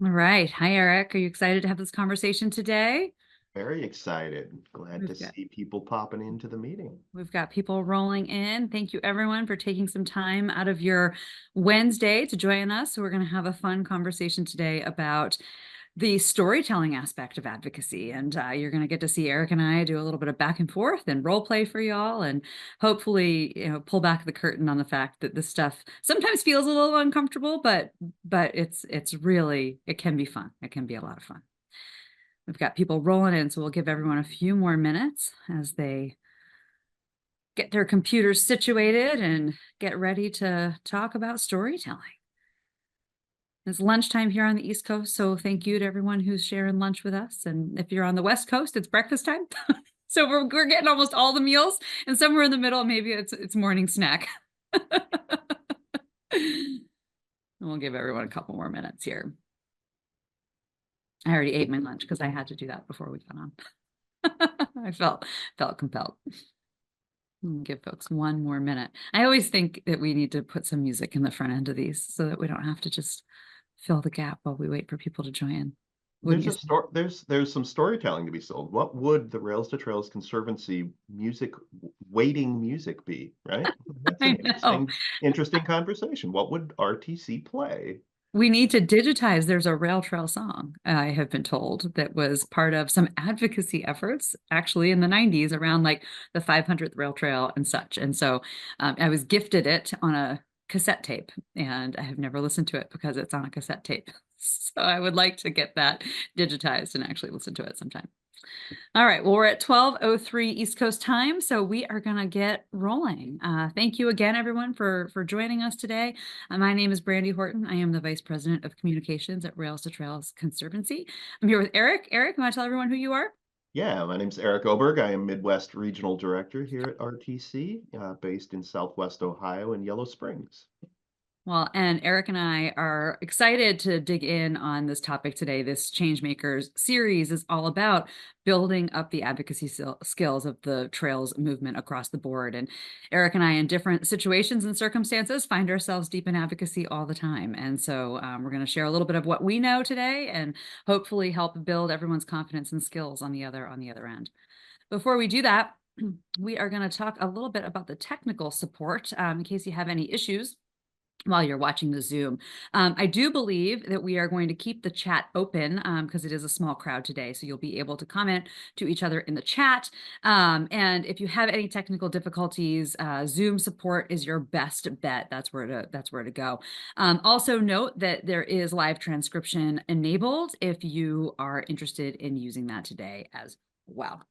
All right. Hi, Eric. Are you excited to have this conversation today? Very excited. Glad to We've got see people popping into the meeting. we've got people rolling in. Thank you everyone for taking some time out of your Wednesday to join us. So we're going to have a fun conversation today about the storytelling aspect of advocacy. And you're going to get to see Eric and I do a little bit of back and forth and role play for y'all, and hopefully, pull back the curtain on the fact that this stuff sometimes feels a little uncomfortable, but it's really, it can be fun. It can be a lot of fun. We've got people rolling in, so we'll give everyone a few more minutes as they get their computers situated and get ready to talk about storytelling. It's lunchtime here on the East Coast, so thank you to everyone who's sharing lunch with us. And if you're on the West Coast, it's breakfast time. So we're getting almost all the meals, and somewhere in the middle, maybe it's morning snack. We'll give everyone a couple more minutes here. I already ate my lunch because I had to do that before we got on. I felt compelled. Give folks one more minute. I always think that we need to put some music in the front end of these so that we don't have to just fill the gap while we wait for people to join. Wouldn't There's you a say? story. There's some storytelling to be sold. What would the Rails to Trails Conservancy music waiting music be? Right. That's I an know. interesting conversation. What would RTC play? We need to digitize. There's a rail trail song, I have been told, that was part of some advocacy efforts actually in the 90s around like the 500th rail trail and such. And so I was gifted it on a cassette tape, and I have never listened to it because it's on a cassette tape. So I would like to get that digitized and actually listen to it sometime. All right, well, we're at 12:03 East Coast time, so we are going to get rolling. Thank you again, everyone, for joining us today. My name is Brandy Horton. I am the Vice President of Communications at Rails to Trails Conservancy. I'm here with Eric. Eric, you want to tell everyone who you are? Yeah, my name's Eric Oberg. I am Midwest Regional Director here at RTC, based in Southwest Ohio in Yellow Springs. Well, and Eric and I are excited to dig in on this topic today. This Changemakers series is all about building up the advocacy skills of the trails movement across the board. And Eric and I, in different situations and circumstances, find ourselves deep in advocacy all the time. And so we're going to share a little bit of what we know today and hopefully help build everyone's confidence and skills on the other end. Before we do that, we are going to talk a little bit about the technical support in case you have any issues while you're watching the Zoom. I do believe that we are going to keep the chat open because it is a small crowd today. So you'll be able to comment to each other in the chat. And if you have any technical difficulties, Zoom support is your best bet. That's where to go. Also note that there is live transcription enabled if you are interested in using that today as well.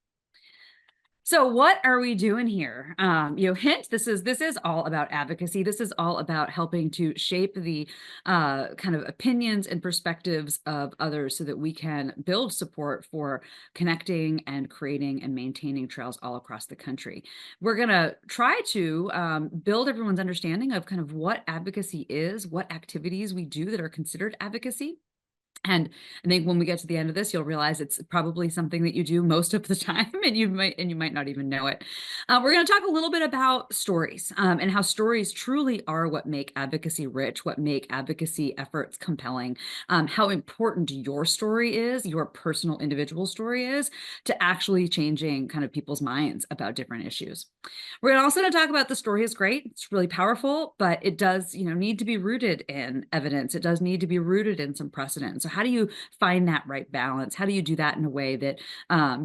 So what are we doing here? Hint, this is all about advocacy. This is all about helping to shape the kind of opinions and perspectives of others so that we can build support for connecting and creating and maintaining trails all across the country. We're going to try to build everyone's understanding of kind of what advocacy is, what activities we do that are considered advocacy. And I think when we get to the end of this, you'll realize it's probably something that you do most of the time, and you might not even know it. We're going to talk a little bit about stories and how stories truly are what make advocacy rich, what make advocacy efforts compelling, how important your story is, your personal individual story is to actually changing kind of people's minds about different issues. We're also going to talk about the story is great. It's really powerful, but it does, need to be rooted in evidence. It does need to be rooted in some precedent. So how do you find that right balance? How do you do that in a way that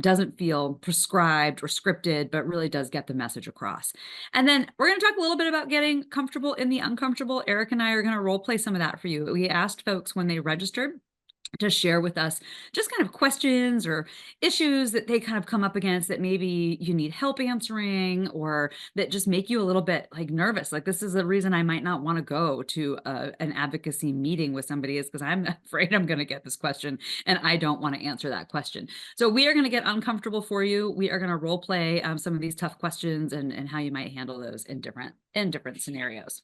doesn't feel prescribed or scripted, but really does get the message across? And then we're going to talk a little bit about getting comfortable in the uncomfortable. Eric and I are going to role play some of that for you. We asked folks when they registered to share with us just kind of questions or issues that they kind of come up against that maybe you need help answering or that just make you a little bit like nervous. Like this is the reason I might not want to go to an advocacy meeting with somebody is because I'm afraid I'm going to get this question and I don't want to answer that question. So we are going to get uncomfortable for you. We are going to role play some of these tough questions and how you might handle those in different scenarios.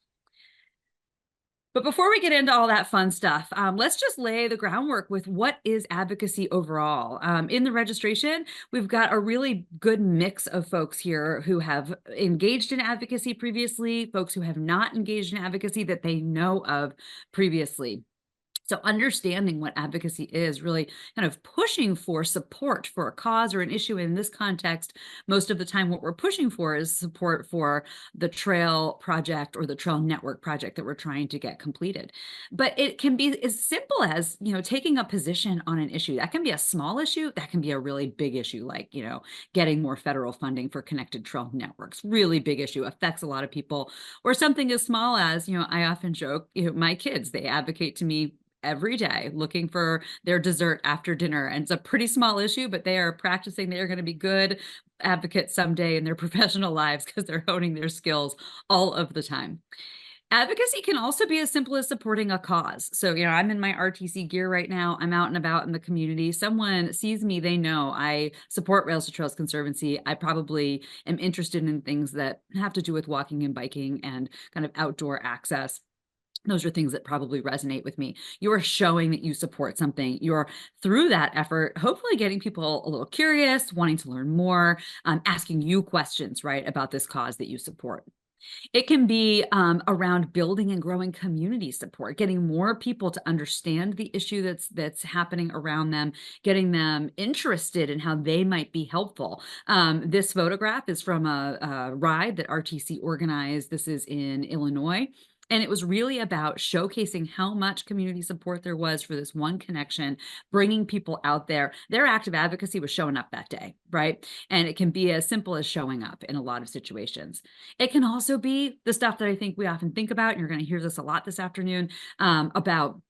But before we get into all that fun stuff, let's just lay the groundwork with what is advocacy overall. In the registration, we've got a really good mix of folks here who have engaged in advocacy previously, folks who have not engaged in advocacy that they know of previously. So understanding what advocacy is, really kind of pushing for support for a cause or an issue. In this context, most of the time what we're pushing for is support for the trail project or the trail network project that we're trying to get completed. But it can be as simple as, taking a position on an issue. That can be a small issue, that can be a really big issue, like, getting more federal funding for connected trail networks. Really big issue, affects a lot of people. Or something as small as, I often joke, my kids, they advocate to me every day looking for their dessert after dinner. And it's a pretty small issue, but they are practicing. They are going to be good advocates someday in their professional lives because they're honing their skills all of the time. Advocacy can also be as simple as supporting a cause. So, I'm in my RTC gear right now. I'm out and about in the community. Someone sees me, they know I support Rails to Trails Conservancy. I probably am interested in things that have to do with walking and biking and kind of outdoor access. Those are things that probably resonate with me. You are showing that you support something. You're, through that effort, hopefully getting people a little curious, wanting to learn more, asking you questions, right, about this cause that you support. It can be around building and growing community support, getting more people to understand the issue that's happening around them, getting them interested in how they might be helpful. This photograph is from a ride that RTC organized. This is in Illinois. And it was really about showcasing how much community support there was for this one connection, bringing people out there. Their active advocacy was showing up that day, right? And it can be as simple as showing up in a lot of situations. It can also be the stuff that I think we often think about, and you're going to hear this a lot this afternoon, about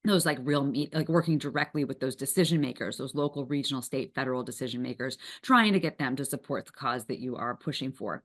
those like real meet, like working directly with those decision makers, those local, regional, state, federal decision makers, trying to get them to support the cause that you are pushing for.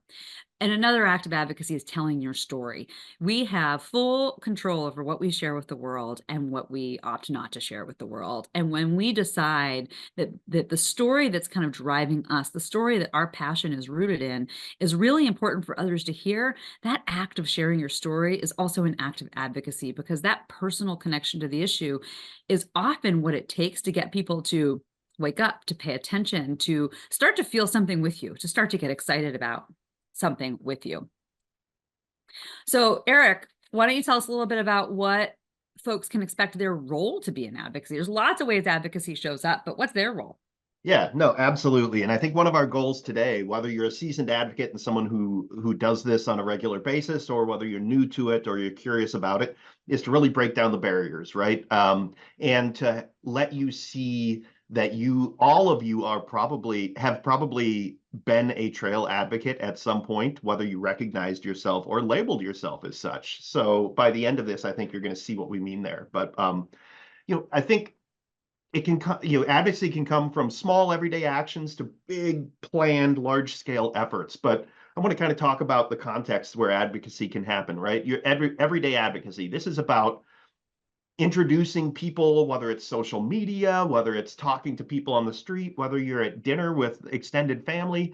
And another act of advocacy is telling your story. We have full control over what we share with the world and what we opt not to share with the world. And when we decide that the story that's kind of driving us, the story that our passion is rooted in, is really important for others to hear, that act of sharing your story is also an act of advocacy, because that personal connection to the issue is often what it takes to get people to wake up, to pay attention, to start to feel something with you, to start to get excited about something with you. So, Eric, why don't you tell us a little bit about what folks can expect their role to be in advocacy? There's lots of ways advocacy shows up, but what's their role? Yeah, no, absolutely. And I think one of our goals today, whether you're a seasoned advocate and someone who does this on a regular basis, or whether you're new to it or you're curious about it, is to really break down the barriers, right? And to let you see that all of you have probably been a trail advocate at some point, whether you recognized yourself or labeled yourself as such. So by the end of this, I think you're going to see what we mean there. But I think it can come, advocacy can come from small everyday actions to big planned large scale efforts. But I want to kind of talk about the context where advocacy can happen, right? Your everyday advocacy. This is about introducing people, whether it's social media, whether it's talking to people on the street, whether you're at dinner with extended family.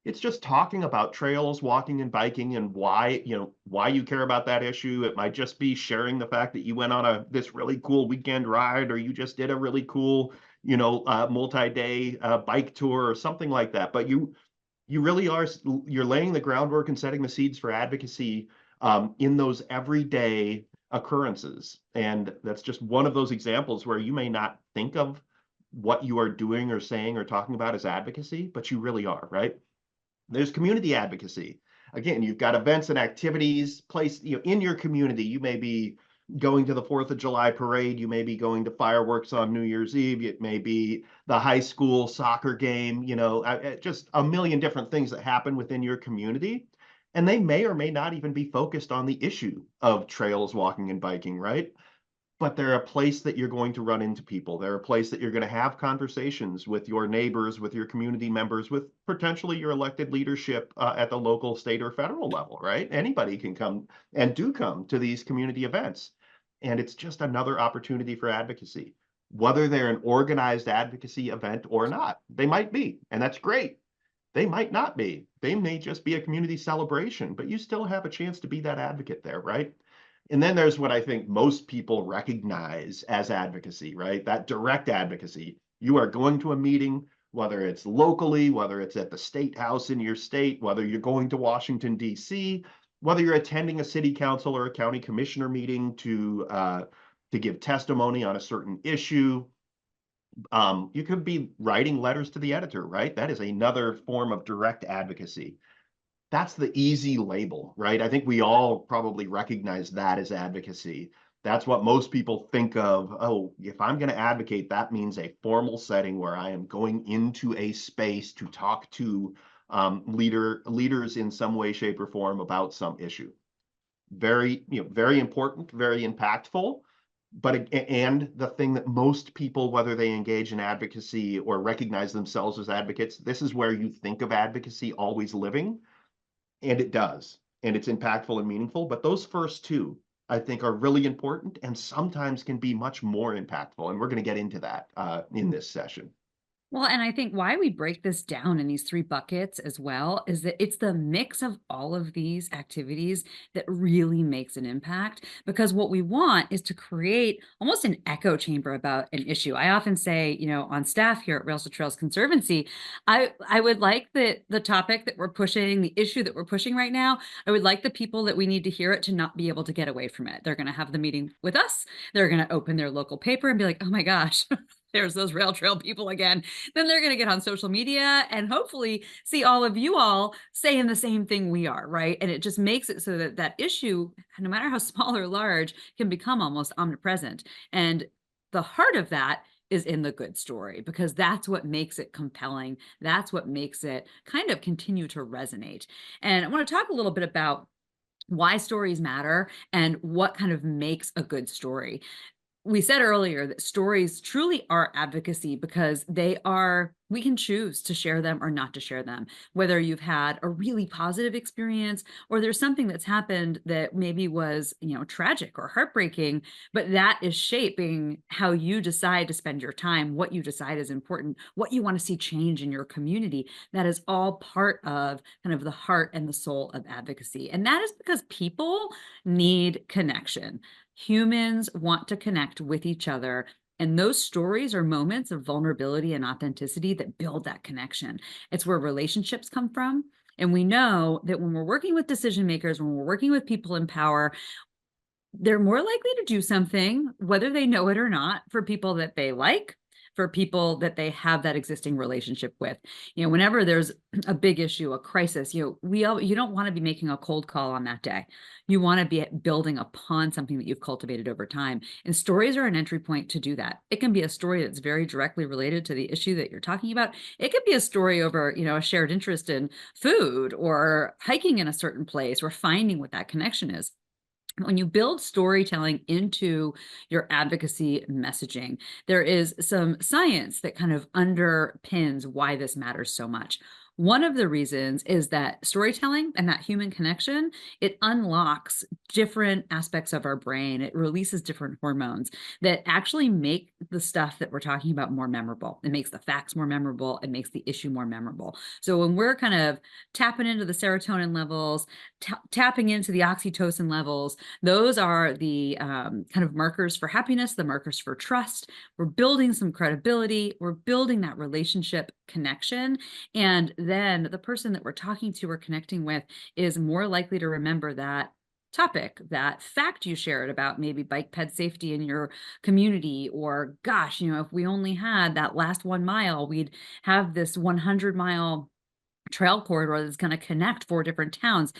It's just talking about trails, walking and biking, and why you care about that issue. It might just be sharing the fact that you went on this really cool weekend ride, or you just did a really cool, multi-day bike tour or something like that. But you really you're laying the groundwork and setting the seeds for advocacy in those everyday occurrences. And that's just one of those examples where you may not think of what you are doing or saying or talking about as advocacy, but you really are, right? There's community advocacy. Again, you've got events and activities placed, in your community. You may be going to the 4th of July parade. You may be going to fireworks on New Year's Eve. It may be the high school soccer game, just a million different things that happen within your community. And they may or may not even be focused on the issue of trails, walking, and biking, right? But they're a place that you're going to run into people. They're a place that you're going to have conversations with your neighbors, with your community members, with potentially your elected leadership at the local, state, or federal level, right? Anybody can come and do come to these community events. And it's just another opportunity for advocacy, whether they're an organized advocacy event or not. They might be, and that's great. They might not be. They may just be a community celebration, but you still have a chance to be that advocate there, right? And then there's what I think most people recognize as advocacy, right? That direct advocacy. You are going to a meeting, whether it's locally, whether it's at the state house in your state, whether you're going to Washington, D.C., whether you're attending a city council or a county commissioner meeting to to give testimony on a certain issue. You could be writing letters to the editor, right? That is another form of direct advocacy. That's the easy label, right? I think we all probably recognize that as advocacy. That's what most people think of. Oh, if I'm going to advocate, that means a formal setting where I am going into a space to talk to leaders in some way, shape, or form about some issue. Very, very important, very impactful. But and the thing that most people, whether they engage in advocacy or recognize themselves as advocates, this is where you think of advocacy always living, and it does, and it's impactful and meaningful. But those first two, I think, are really important and sometimes can be much more impactful. And we're going to get into that in this session. Well, and I think why we break this down in these three buckets as well is that it's the mix of all of these activities that really makes an impact. Because what we want is to create almost an echo chamber about an issue. I often say, on staff here at Rails to Trails Conservancy, I would like the topic that we're pushing, the issue that we're pushing right now, I would like the people that we need to hear it to not be able to get away from it. They're going to have the meeting with us. They're going to open their local paper and be like, oh my gosh, there's those rail trail people again. Then they're going to get on social media and hopefully see all of you all saying the same thing we are, right? And it just makes it so that that issue, no matter how small or large, can become almost omnipresent. And the heart of that is in the good story, because that's what makes it compelling. That's what makes it kind of continue to resonate. And I want to talk a little bit about why stories matter and what kind of makes a good story. We said earlier that stories truly are advocacy because we can choose to share them or not to share them, whether you've had a really positive experience or there's something that's happened that maybe was, tragic or heartbreaking, but that is shaping how you decide to spend your time, what you decide is important, what you want to see change in your community. That is all part of kind of the heart and the soul of advocacy. And that is because people need connection. Humans want to connect with each other. And those stories are moments of vulnerability and authenticity that build that connection. It's where relationships come from. And we know that when we're working with decision makers, when we're working with people in power, they're more likely to do something, whether they know it or not, for people that they like, for people that they have that existing relationship with. Whenever there's a big issue, a crisis, you don't want to be making a cold call on that day. You want to be building upon something that you've cultivated over time. And stories are an entry point to do that. It can be a story that's very directly related to the issue that you're talking about. It could be a story over, a shared interest in food or hiking in a certain place or finding what that connection is. When you build storytelling into your advocacy messaging, there is some science that kind of underpins why this matters so much. One of the reasons is that storytelling and that human connection, it unlocks different aspects of our brain. It releases different hormones that actually make the stuff that we're talking about more memorable. It makes the facts more memorable. It makes the issue more memorable. So when we're kind of tapping into the serotonin levels, tapping into the oxytocin levels, those are the kind of markers for happiness, the markers for trust. We're building some credibility. We're building that relationship connection. And then the person that we're talking to or connecting with is more likely to remember that topic, that fact you shared about maybe bike ped safety in your community, or gosh, if we only had that last 1 mile, we'd have this 100-mile trail corridor that's going to connect 4 different towns.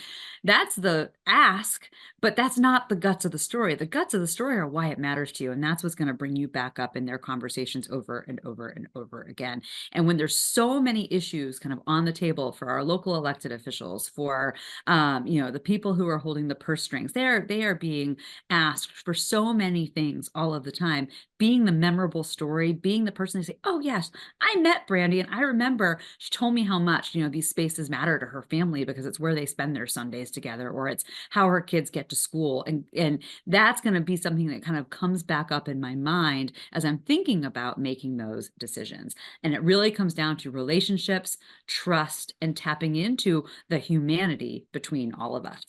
That's the ask, but that's not the guts of the story. The guts of the story are why it matters to you. And that's what's going to bring you back up in their conversations over and over and over again. And when there's so many issues kind of on the table for our local elected officials, for the people who are holding the purse strings, they are being asked for so many things all of the time. Being the memorable story, being the person who say, oh yes, I met Brandy and I remember she told me how much, these spaces matter to her family because it's where they spend their Sundays together, or it's how her kids get to school. And that's going to be something that kind of comes back up in my mind as I'm thinking about making those decisions. And it really comes down to relationships, trust, and tapping into the humanity between all of us.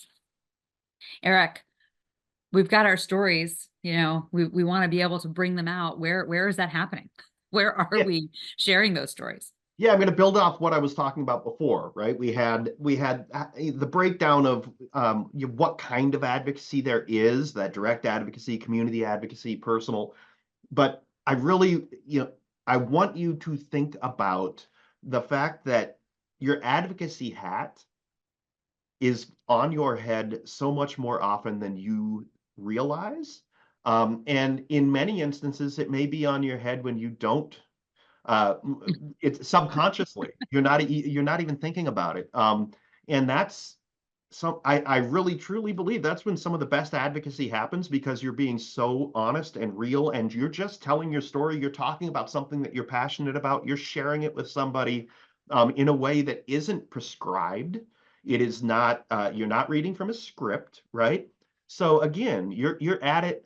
Eric, we've got our stories, we want to be able to bring them out. Where is that happening? Where are Yeah. we sharing those stories? Yeah, I'm going to build off what I was talking about before, right? We had the breakdown of what kind of advocacy there is, that direct advocacy, community advocacy, personal. But I really, I want you to think about the fact that your advocacy hat is on your head so much more often than you realize. And in many instances, it may be on your head when you don't uh, it's subconsciously. You're not even thinking about it. And that's I really truly believe that's when some of the best advocacy happens because you're being so honest and real and you're just telling your story. You're talking about something that you're passionate about. You're sharing it with somebody in a way that isn't prescribed. It is not, you're not reading from a script, right? So again, you're at it.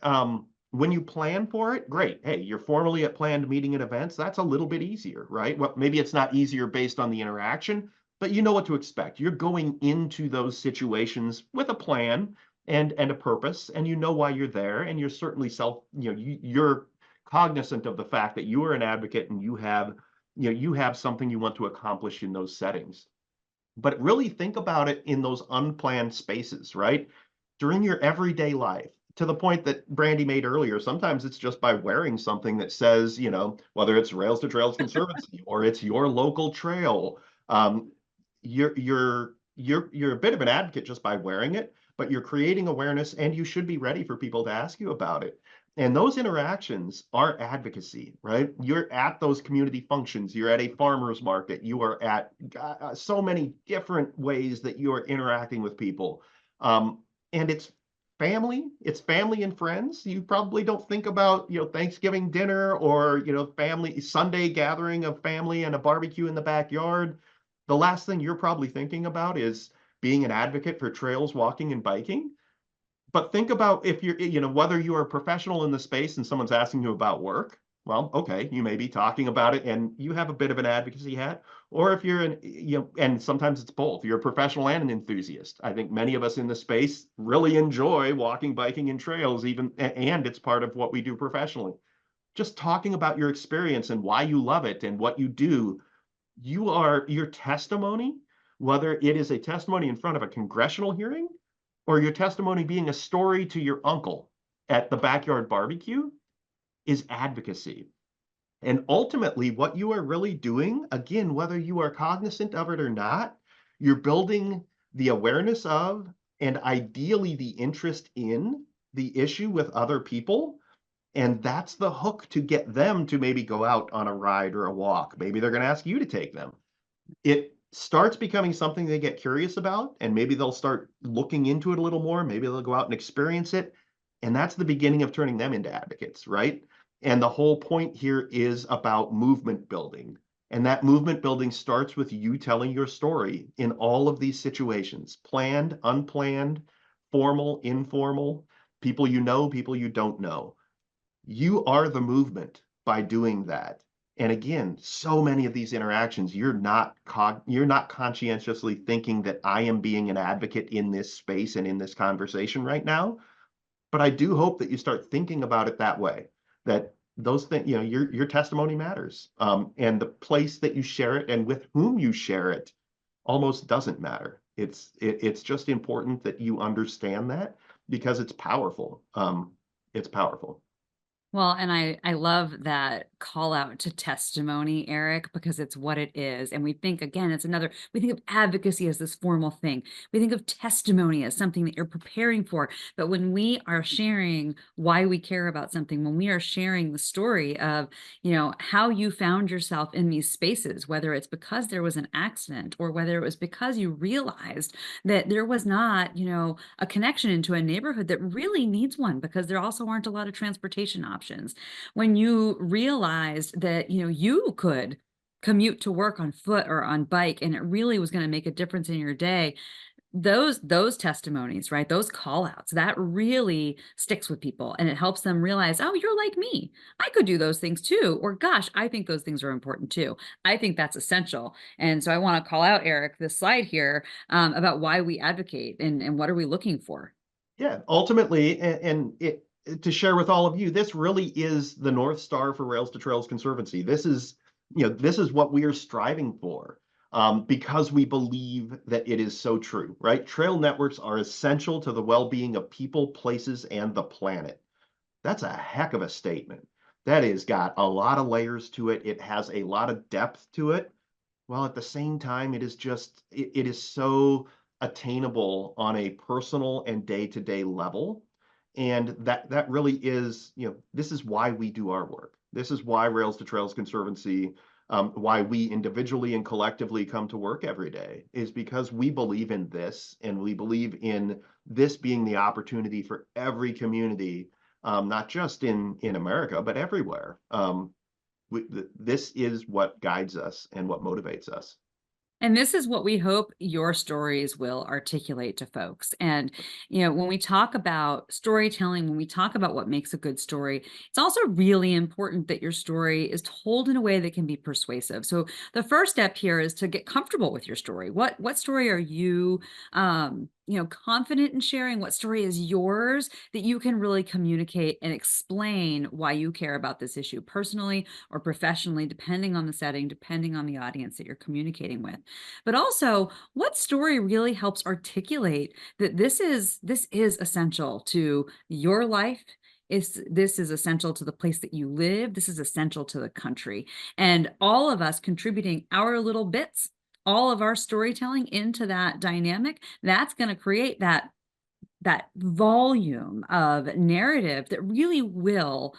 When you plan for it, great. Hey, you're formally at planned meeting and events. That's a little bit easier, right? Well, maybe it's not easier based on the interaction, but you know what to expect. You're going into those situations with a plan and a purpose, and you know why you're there, and you're certainly you're cognizant of the fact that you are an advocate and you have something you want to accomplish in those settings. But really think about it in those unplanned spaces, right? During your everyday life, to the point that Brandy made earlier, sometimes it's just by wearing something that says, whether it's Rails to Trails Conservancy or it's your local trail, um, you're a bit of an advocate just by wearing it, but you're creating awareness and you should be ready for people to ask you about it. And those interactions are advocacy, right? You're at those community functions, you're at a farmer's market, you are at so many different ways that you are interacting with people. And it's family and friends. You probably don't think about, Thanksgiving dinner or, family Sunday gathering of family and a barbecue in the backyard. The last thing you're probably thinking about is being an advocate for trails, walking, and biking. But think about if whether you are a professional in the space and someone's asking you about work, well, okay, you may be talking about it and you have a bit of an advocacy hat. Or if you're and sometimes it's both, you're a professional and an enthusiast. I think many of us in the space really enjoy walking, biking, and trails, and it's part of what we do professionally. Just talking about your experience and why you love it and what you do, your testimony, whether it is a testimony in front of a congressional hearing or your testimony being a story to your uncle at the backyard barbecue, is advocacy. And ultimately, what you are really doing, again, whether you are cognizant of it or not, you're building the awareness of and ideally the interest in the issue with other people. And that's the hook to get them to maybe go out on a ride or a walk. Maybe they're going to ask you to take them. It starts becoming something they get curious about, and maybe they'll start looking into it a little more. Maybe they'll go out and experience it. And that's the beginning of turning them into advocates, right? And the whole point here is about movement building. And that movement building starts with you telling your story in all of these situations, planned, unplanned, formal, informal, people you know, people you don't know. You are the movement by doing that. And again, so many of these interactions, you're not conscientiously thinking that I am being an advocate in this space and in this conversation right now. But I do hope that you start thinking about it that way, that those things, your testimony matters. And the place that you share it and with whom you share it almost doesn't matter. It's just important that you understand that because it's powerful. It's powerful. Well, and I love that call out to testimony, Eric, because it's what it is. And we think, again, we think of advocacy as this formal thing. We think of testimony as something that you're preparing for. But when we are sharing why we care about something, when we are sharing the story of, how you found yourself in these spaces, whether it's because there was an accident or whether it was because you realized that there was not, a connection into a neighborhood that really needs one because there also aren't a lot of transportation options. When you realized that, you could commute to work on foot or on bike and it really was going to make a difference in your day, those testimonies, right? Those call outs, that really sticks with people and it helps them realize, oh, you're like me. I could do those things too. Or gosh, I think those things are important too. I think that's essential. And so I want to call out, Eric, this slide here about why we advocate and what are we looking for. Yeah, ultimately, to share with all of you, this really is the North Star for Rails to Trails Conservancy. This is This is what we are striving for, because we believe that it is so true, right? Trail networks are essential to the well-being of people, places, and the planet. That's a heck of a statement. That has got a lot of layers to it. It has a lot of depth to it. While at the same time, it is so attainable on a personal and day-to-day level. And that really is, this is why we do our work. This is why Rails to Trails Conservancy, why we individually and collectively come to work every day, is because we believe in this, and we believe in this being the opportunity for every community, not just in America, but everywhere. This is what guides us and what motivates us. And this is what we hope your stories will articulate to folks. And, when we talk about storytelling, when we talk about what makes a good story, it's also really important that your story is told in a way that can be persuasive. So the first step here is to get comfortable with your story. What story are you, confident in sharing? What story is yours that you can really communicate and explain why you care about this issue personally or professionally, depending on the setting, depending on the audience that you're communicating with. But also, what story really helps articulate that this is essential to your life? This is essential to the place that you live. This is essential to the country. And all of us contributing our little bits, all of our storytelling into that dynamic, that's going to create that volume of narrative that really will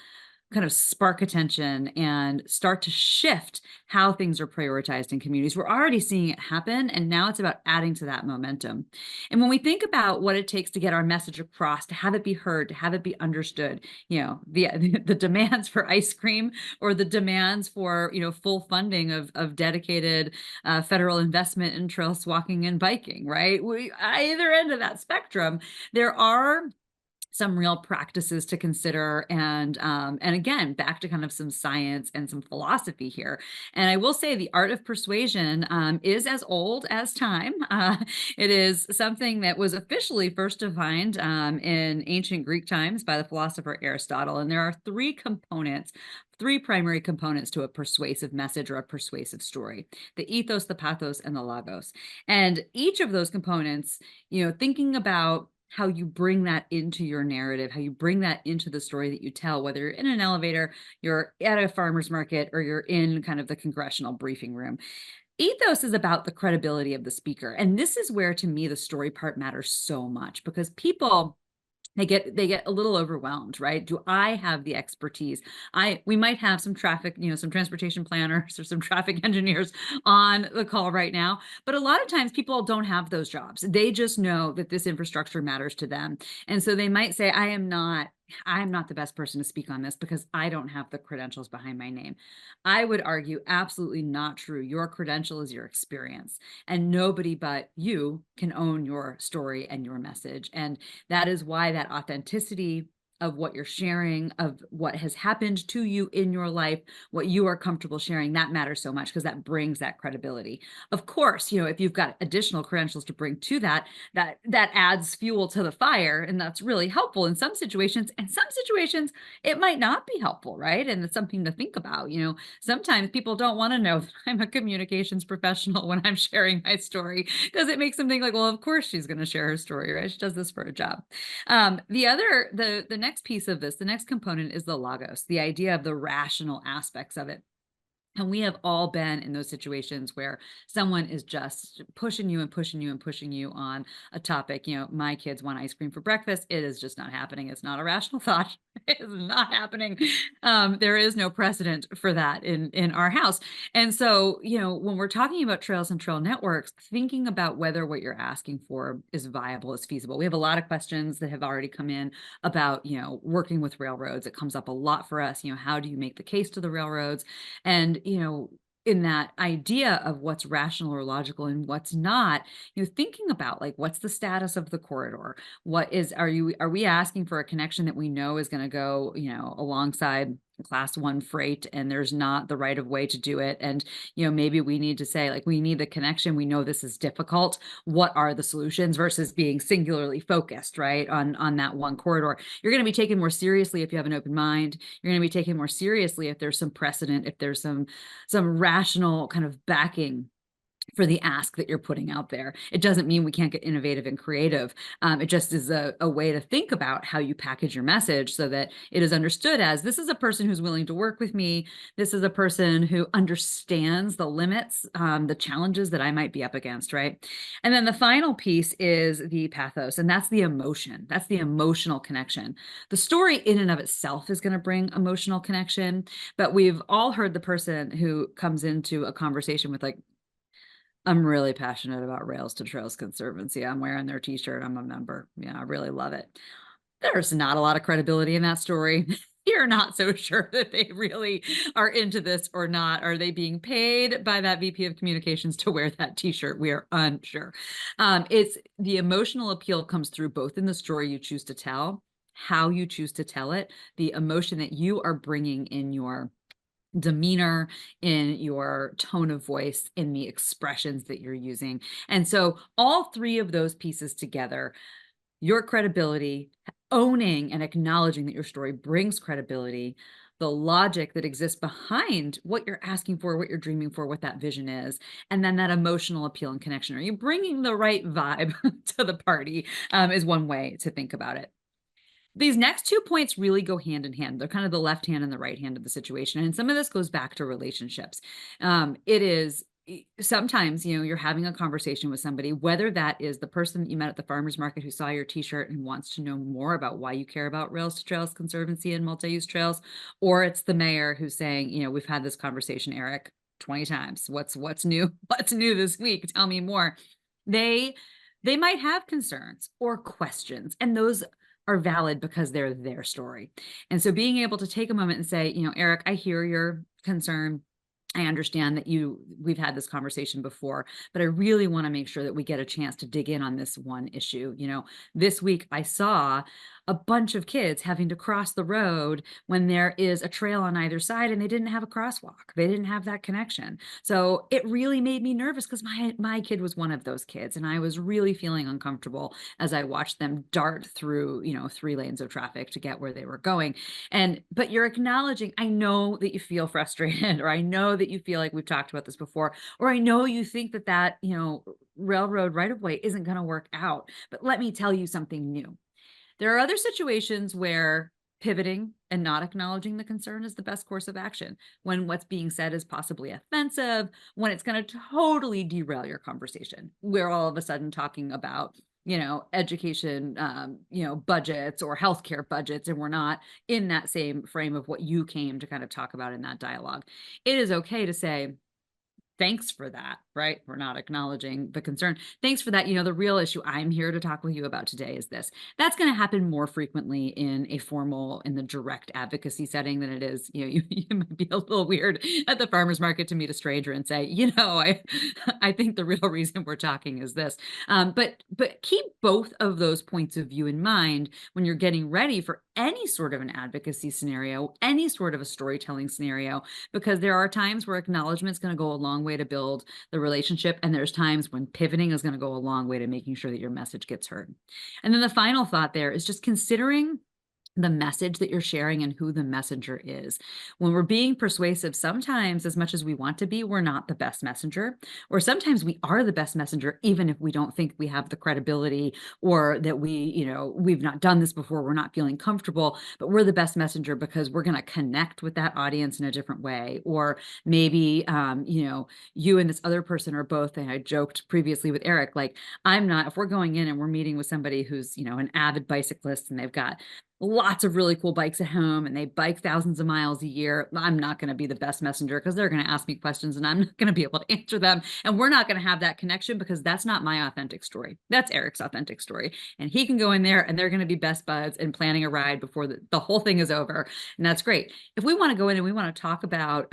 kind of spark attention and start to shift how things are prioritized in communities. We're already seeing it happen, and now it's about adding to that momentum. And when we think about what it takes to get our message across, to have it be heard, to have it be understood, the demands for ice cream or the demands for full funding of dedicated federal investment in trails walking and biking, right? Either end of that spectrum, there are some real practices to consider, and again, back to kind of some science and some philosophy here. And I will say the art of persuasion is as old as time. It is something that was officially first defined in ancient Greek times by the philosopher Aristotle, and there are three primary components to a persuasive message or a persuasive story: the ethos, the pathos, and the logos. And each of those components, thinking about how you bring that into your narrative, how you bring that into the story that you tell, whether you're in an elevator, you're at a farmer's market, or you're in kind of the congressional briefing room. Ethos is about the credibility of the speaker. And this is where, to me, the story part matters so much, because people, they get a little overwhelmed, right? Do I have the expertise? We might have some traffic, some transportation planners or some traffic engineers on the call right now, but a lot of times people don't have those jobs. They just know that this infrastructure matters to them. And so they might say, I'm not the best person to speak on this because I don't have the credentials behind my name. I would argue absolutely not true. Your credential is your experience, and nobody but you can own your story and your message. And that is why that authenticity of what you're sharing, of what has happened to you in your life, what you are comfortable sharing, that matters so much, because that brings that credibility. Of course, if you've got additional credentials to bring to that adds fuel to the fire, and that's really helpful in some situations. And some situations it might not be helpful, right? And it's something to think about. Sometimes people don't want to know that I'm a communications professional when I'm sharing my story, because it makes them think like, well, of course she's going to share her story, right? She does this for a job. The next piece of this, the next component, is the logos, the idea of the rational aspects of it. And we have all been in those situations where someone is just pushing you and pushing you and pushing you on a topic. My kids want ice cream for breakfast. It is just not happening. It's not a rational thought. It is not happening. There is no precedent for that in our house. And so, when we're talking about trails and trail networks, thinking about whether what you're asking for is viable, is feasible. We have a lot of questions that have already come in about, working with railroads. It comes up a lot for us. How do you make the case to the railroads? And, in that idea of what's rational or logical and what's not, thinking about like, what's the status of the corridor? Are we asking for a connection that we know is going to go, alongside class one freight and there's not the right of way to do it. And, maybe we need to say, like, we need the connection. We know this is difficult. What are the solutions versus being singularly focused, right? On that one corridor. You're going to be taken more seriously if you have an open mind. You're going to be taken more seriously if there's some precedent, if there's some rational kind of backing for the ask that you're putting out there. It doesn't mean we can't get innovative and creative. It just is a way to think about how you package your message so that it is understood as, this is a person who's willing to work with me. This is a person who understands the limits, the challenges that I might be up against, right? And then the final piece is the pathos, and that's the emotion. That's the emotional connection. The story in and of itself is going to bring emotional connection, but we've all heard the person who comes into a conversation with, like, I'm really passionate about Rails to Trails Conservancy. I'm wearing their t-shirt. I'm a member. Yeah, I really love it. There's not a lot of credibility in that story. You're not so sure that they really are into this or not. Are they being paid by that VP of communications to wear that t-shirt? We are unsure. It's the emotional appeal comes through both in the story you choose to tell, how you choose to tell it, the emotion that you are bringing in your demeanor, in your tone of voice, in the expressions that you're using. And so all three of those pieces together, your credibility, owning and acknowledging that your story brings credibility, the logic that exists behind what you're asking for, what you're dreaming for, what that vision is, and then that emotional appeal and connection. Are you bringing the right vibe to the party, is one way to think about it. These next 2 points really go hand in hand. They're kind of the left hand and the right hand of the situation. And some of this goes back to relationships. It is sometimes, you're having a conversation with somebody, whether that is the person that you met at the farmer's market who saw your t-shirt and wants to know more about why you care about Rails to Trails Conservancy and multi-use trails, or it's the mayor who's saying, we've had this conversation, Eric, 20 times. What's new? What's new this week? Tell me more. They might have concerns or questions, and those are valid because they're their story. And so being able to take a moment and say, Eric, I hear your concern. I understand that we've had this conversation before, but I really want to make sure that we get a chance to dig in on this one issue. This week I saw a bunch of kids having to cross the road when there is a trail on either side and they didn't have a crosswalk. They didn't have that connection. So it really made me nervous because my kid was one of those kids, and I was really feeling uncomfortable as I watched them dart through, 3 lanes of traffic to get where they were going. But you're acknowledging, I know that you feel frustrated, or I know that you feel like we've talked about this before, or I know you think that railroad right of way isn't going to work out, but let me tell you something new. There are other situations where pivoting and not acknowledging the concern is the best course of action, when what's being said is possibly offensive, when it's going to totally derail your conversation. We're all of a sudden talking about education, budgets or healthcare budgets, and we're not in that same frame of what you came to kind of talk about in that dialogue. It is okay to say, thanks for that, right? We're not acknowledging the concern. Thanks for that. The real issue I'm here to talk with you about today is this. That's going to happen more frequently in the direct advocacy setting than it is, you might be a little weird at the farmer's market to meet a stranger and say, I think the real reason we're talking is this. But keep both of those points of view in mind when you're getting ready for any sort of an advocacy scenario, any sort of a storytelling scenario, because there are times where acknowledgement is going to go a long way to build the relationship, and there's times when pivoting is going to go a long way to making sure that your message gets heard. And then the final thought there is just considering the message that you're sharing and who the messenger is. When we're being persuasive, sometimes, as much as we want to be, we're not the best messenger, or sometimes we are the best messenger, even if we don't think we have the credibility, or that we've not done this before, we're not feeling comfortable, but we're the best messenger because we're going to connect with that audience in a different way. Or maybe, you and this other person are both, and I joked previously with Eric, like, if we're going in and we're meeting with somebody who's, an avid bicyclist and they've got lots of really cool bikes at home and they bike thousands of miles a year, I'm not going to be the best messenger because they're going to ask me questions and I'm not going to be able to answer them. And we're not going to have that connection because that's not my authentic story. That's Eric's authentic story. And he can go in there and they're going to be best buds and planning a ride before the whole thing is over. And that's great. If we want to go in and we want to talk about,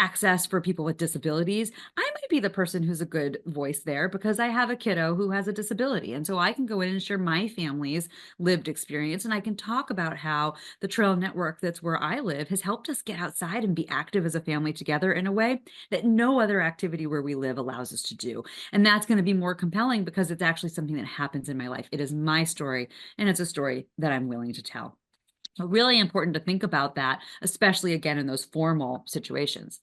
access for people with disabilities, I might be the person who's a good voice there because I have a kiddo who has a disability. And so I can go in and share my family's lived experience. And I can talk about how the trail network that's where I live has helped us get outside and be active as a family together in a way that no other activity where we live allows us to do. And that's going to be more compelling because it's actually something that happens in my life. It is my story, and it's a story that I'm willing to tell. So really important to think about that, especially again in those formal situations.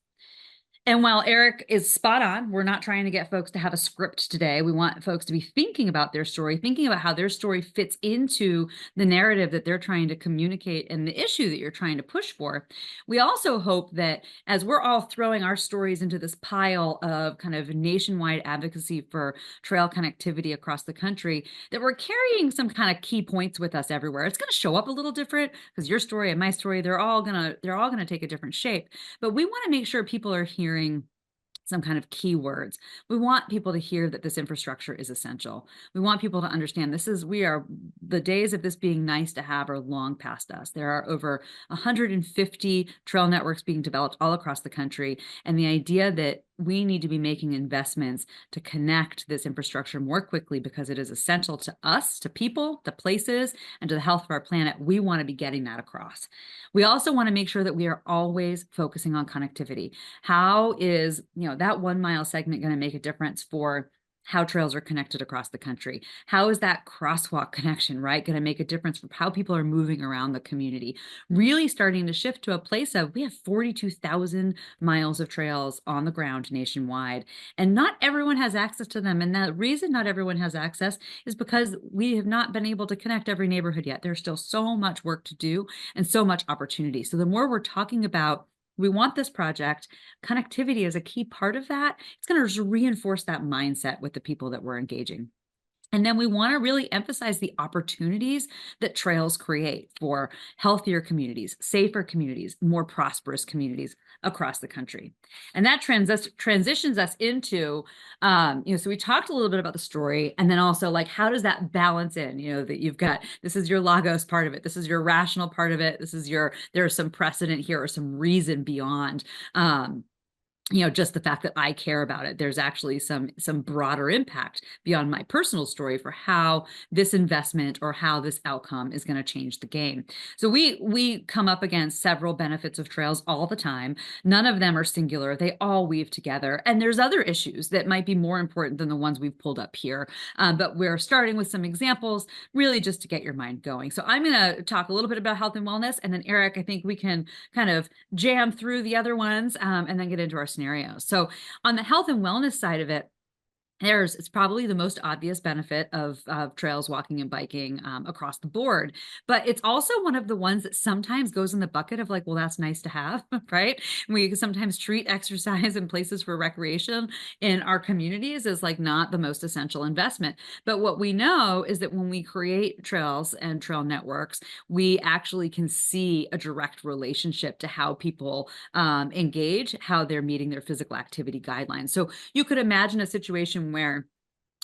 And while Eric is spot on, we're not trying to get folks to have a script today. We want folks to be thinking about their story, thinking about how their story fits into the narrative that they're trying to communicate and the issue that you're trying to push for. We also hope that as we're all throwing our stories into this pile of kind of nationwide advocacy for trail connectivity across the country, that we're carrying some kind of key points with us everywhere. It's going to show up a little different because your story and my story, they're all gonna take a different shape. But we want to make sure people are hearing some kind of keywords. We want people to hear that this infrastructure is essential. We want people to understand the days of this being nice to have are long past us. There are over 150 trail networks being developed all across the country. And the idea that we need to be making investments to connect this infrastructure more quickly because it is essential to us, to people, to places, and to the health of our planet. We want to be getting that across. We also want to make sure that we are always focusing on connectivity. How is, that 1 mile segment going to make a difference for how trails are connected across the country? How is that crosswalk connection, right, going to make a difference for how people are moving around the community? Really starting to shift to a place of we have 42,000 miles of trails on the ground nationwide, and not everyone has access to them. And the reason not everyone has access is because we have not been able to connect every neighborhood yet. There's still so much work to do and so much opportunity. So the more we're talking about we want this project, connectivity is a key part of that. It's going to just reinforce that mindset with the people that we're engaging. And then we want to really emphasize the opportunities that trails create for healthier communities, safer communities, more prosperous communities across the country. And that transitions us into, so we talked a little bit about the story, and then also like, how does that balance in, that you've got, this is your Lagos part of it, this is your rational part of it, there's some precedent here or some reason beyond, just the fact that I care about it. There's actually some broader impact beyond my personal story for how this investment or how this outcome is going to change the game. So we come up against several benefits of trails all the time. None of them are singular. They all weave together. And there's other issues that might be more important than the ones we've pulled up here. But we're starting with some examples, really just to get your mind going. So I'm going to talk a little bit about health and wellness. And then Eric, I think we can kind of jam through the other ones and then get into our scenarios. So on the health and wellness side of it, it's probably the most obvious benefit of trails, walking, and biking across the board. But it's also one of the ones that sometimes goes in the bucket of like, well, that's nice to have, right? We sometimes treat exercise and places for recreation in our communities as like not the most essential investment. But what we know is that when we create trails and trail networks, we actually can see a direct relationship to how people engage, how they're meeting their physical activity guidelines. So you could imagine a situation where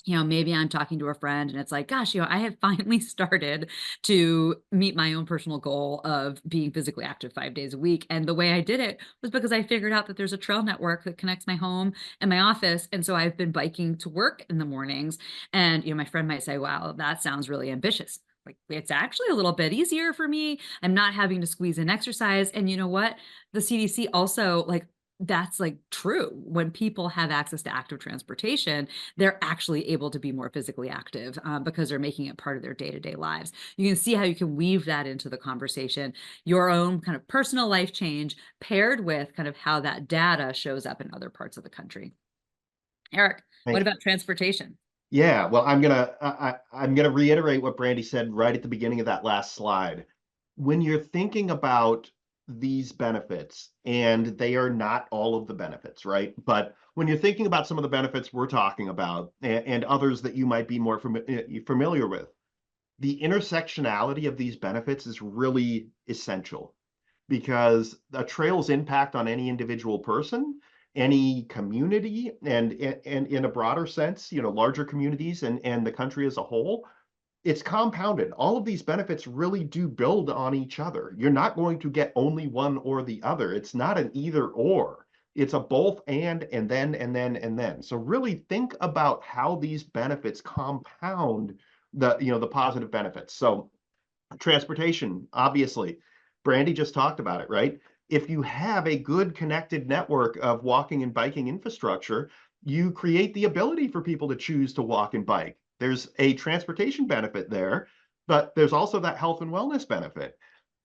maybe I'm talking to a friend and it's like, gosh, I have finally started to meet my own personal goal of being physically active 5 days a week. And the way I did it was because I figured out that there's a trail network that connects my home and my office. And so I've been biking to work in the mornings. And, my friend might say, wow, that sounds really ambitious. Like, it's actually a little bit easier for me. I'm not having to squeeze in exercise. And you know what? The CDC also that's like true. When people have access to active transportation, they're actually able to be more physically active because they're making it part of their day-to-day lives. You can see how you can weave that into the conversation, your own kind of personal life change paired with kind of how that data shows up in other parts of the country. Eric, what about transportation? Yeah, well, I'm gonna reiterate what Brandy said right at the beginning of that last slide. When you're thinking about these benefits, and they are not all of the benefits, right? But when you're thinking about some of the benefits we're talking about, and others that you might be more familiar with, the intersectionality of these benefits is really essential because a trail's impact on any individual person, any community, and in a broader sense, larger communities and the country as a whole, it's compounded. All of these benefits really do build on each other. You're not going to get only one or the other. It's not an either or. It's a both and then, and then, and then. So really think about how these benefits compound the positive benefits. So transportation, obviously. Brandy just talked about it, right? If you have a good connected network of walking and biking infrastructure, you create the ability for people to choose to walk and bike. There's a transportation benefit there, but there's also that health and wellness benefit.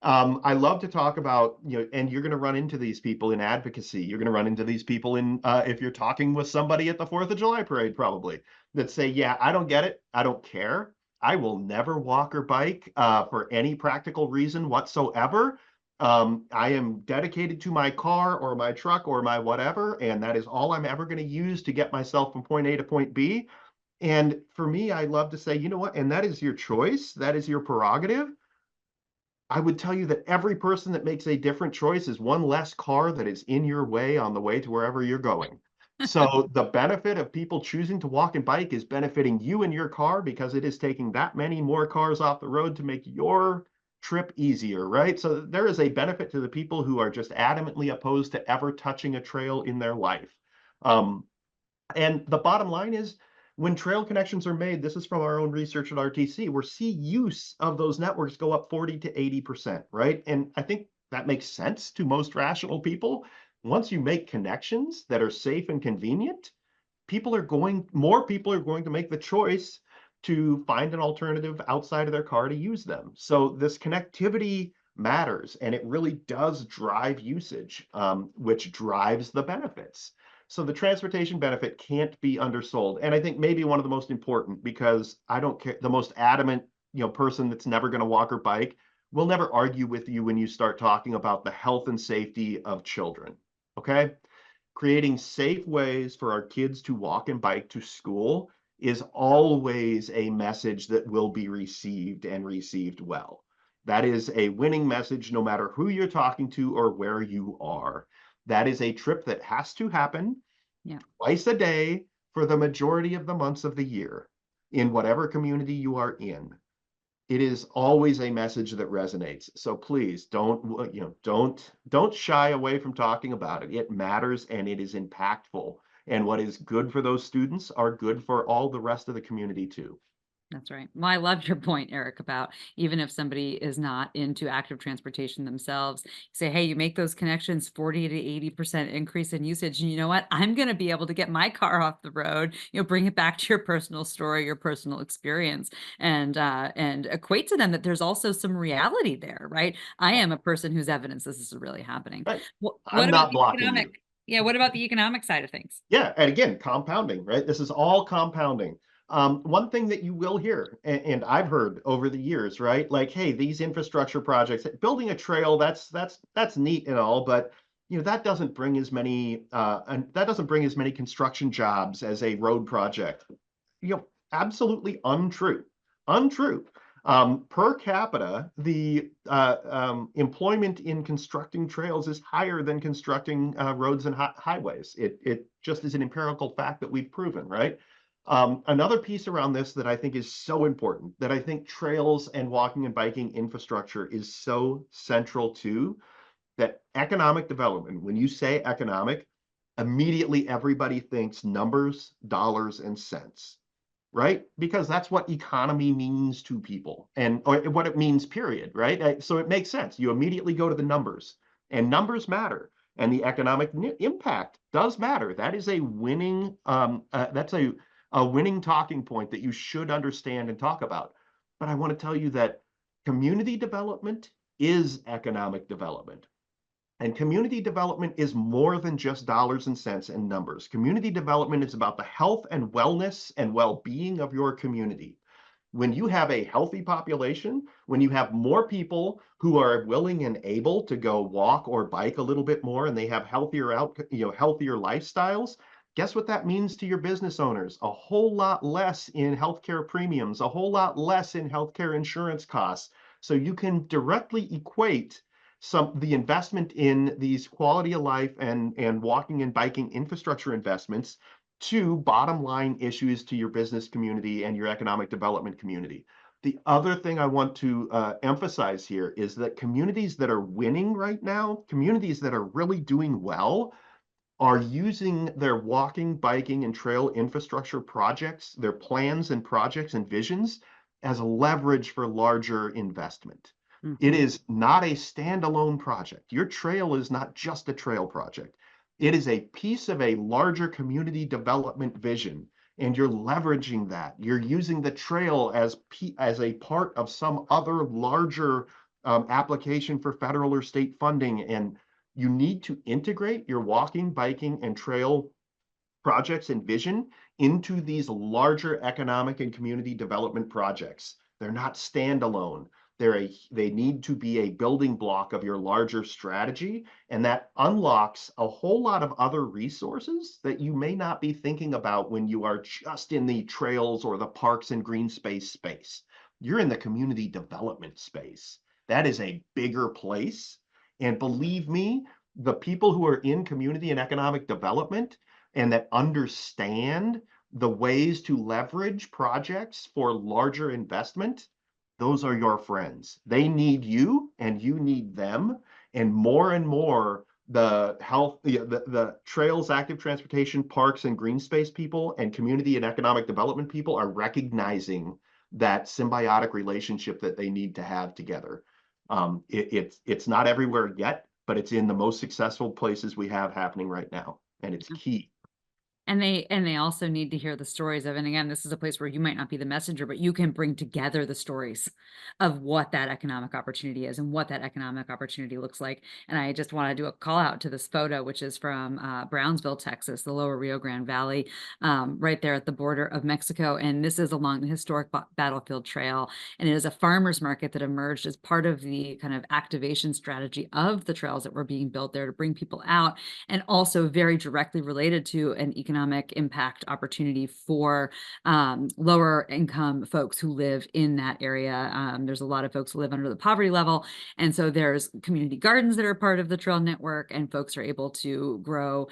I love to talk about, and you're going to run into these people in advocacy. You're going to run into these people if you're talking with somebody at the 4th of July parade, probably, that say, yeah, I don't get it. I don't care. I will never walk or bike for any practical reason whatsoever. I am dedicated to my car or my truck or my whatever, and that is all I'm ever going to use to get myself from point A to point B. And for me, I love to say, you know what? And that is your choice. That is your prerogative. I would tell you that every person that makes a different choice is one less car that is in your way on the way to wherever you're going. So the benefit of people choosing to walk and bike is benefiting you and your car because it is taking that many more cars off the road to make your trip easier, right? So there is a benefit to the people who are just adamantly opposed to ever touching a trail in their life. Um, and the bottom line is when trail connections are made, this is from our own research at RTC, we're see use of those networks go up 40 to 80%, right? And I think that makes sense to most rational people. Once you make connections that are safe and convenient, more people are going to make the choice to find an alternative outside of their car to use them. So this connectivity matters, and it really does drive usage, which drives the benefits. So the transportation benefit can't be undersold. And I think maybe one of the most important, because I don't care, the most adamant, person that's never going to walk or bike will never argue with you when you start talking about the health and safety of children. Okay? Creating safe ways for our kids to walk and bike to school is always a message that will be received and received well. That is a winning message no matter who you're talking to or where you are. That is a trip that has to happen Yeah. twice a day for the majority of the months of the year in whatever community you are in. It is always a message that resonates. So please don't shy away from talking about it. It matters and it is impactful. And what is good for those students are good for all the rest of the community too. That's right. Well, I love your point, Eric, about even if somebody is not into active transportation themselves, you say, hey, you make those connections, 40 to 80% increase in usage. And you know what? I'm going to be able to get my car off the road, bring it back to your personal story, your personal experience, and equate to them that there's also some reality there, right? I am a person whose evidence this is really happening. Right. What I'm about not the blocking you. economic? Yeah, what about the economic side of things? Yeah, and again, compounding, right? This is all compounding. One thing that you will hear, and I've heard over the years, right? Like, hey, these infrastructure projects, building a trail, that's neat and all, but that doesn't bring as many and that doesn't bring as many construction jobs as a road project. Absolutely untrue. Untrue. Per capita, the employment in constructing trails is higher than constructing roads and highways. It just is an empirical fact that we've proven, right? Another piece around this that I think is so important, that I think trails and walking and biking infrastructure is so central to, that economic development, when you say economic, immediately everybody thinks numbers, dollars, and cents, right? Because that's what economy means to people and or what it means, period, right? So it makes sense. You immediately go to the numbers, and numbers matter, and the economic impact does matter. That is a winning, that's a winning talking point that you should understand and talk about. But I want to tell you that community development is economic development. And community development is more than just dollars and cents and numbers. Community development is about the health and wellness and well-being of your community. When you have a healthy population, when you have more people who are willing and able to go walk or bike a little bit more and they have healthier lifestyles, guess what that means to your business owners? A whole lot less in healthcare premiums, a whole lot less in healthcare insurance costs. So you can directly equate the investment in these quality of life and walking and biking infrastructure investments to bottom line issues to your business community and your economic development community. The other thing I want to emphasize here is that communities that are winning right now, communities that are really doing well, are using their walking, biking, and trail infrastructure projects, their plans and projects and visions as a leverage for larger investment. It Mhm. is not a standalone project. Your trail is not just a trail project. It is a piece of a larger community development vision, and you're leveraging that. You're using the trail as a part of some other larger application for federal or state funding. And you need to integrate your walking, biking, and trail projects and vision into these larger economic and community development projects. They're not standalone. They need to be a building block of your larger strategy, and that unlocks a whole lot of other resources that you may not be thinking about when you are just in the trails or the parks and green space. You're in the community development space. That is a bigger place. And believe me, the people who are in community and economic development and that understand the ways to leverage projects for larger investment, those are your friends. They need you and you need them. And more, the health, the trails, active transportation, parks, and green space people and community and economic development people are recognizing that symbiotic relationship that they need to have together. It's not everywhere yet, but it's in the most successful places we have happening right now, and it's key. And they also need to hear the stories of, and again, this is a place where you might not be the messenger, but you can bring together the stories of what that economic opportunity is and what that economic opportunity looks like. And I just want to do a call out to this photo, which is from Brownsville, Texas, the lower Rio Grande Valley, right there at the border of Mexico. And this is along the historic Battlefield Trail. And it is a farmers market that emerged as part of the kind of activation strategy of the trails that were being built there to bring people out, and also very directly related to an economic impact opportunity for lower income folks who live in that area. There's a lot of folks who live under the poverty level. And so there's community gardens that are part of the trail network, and folks are able to grow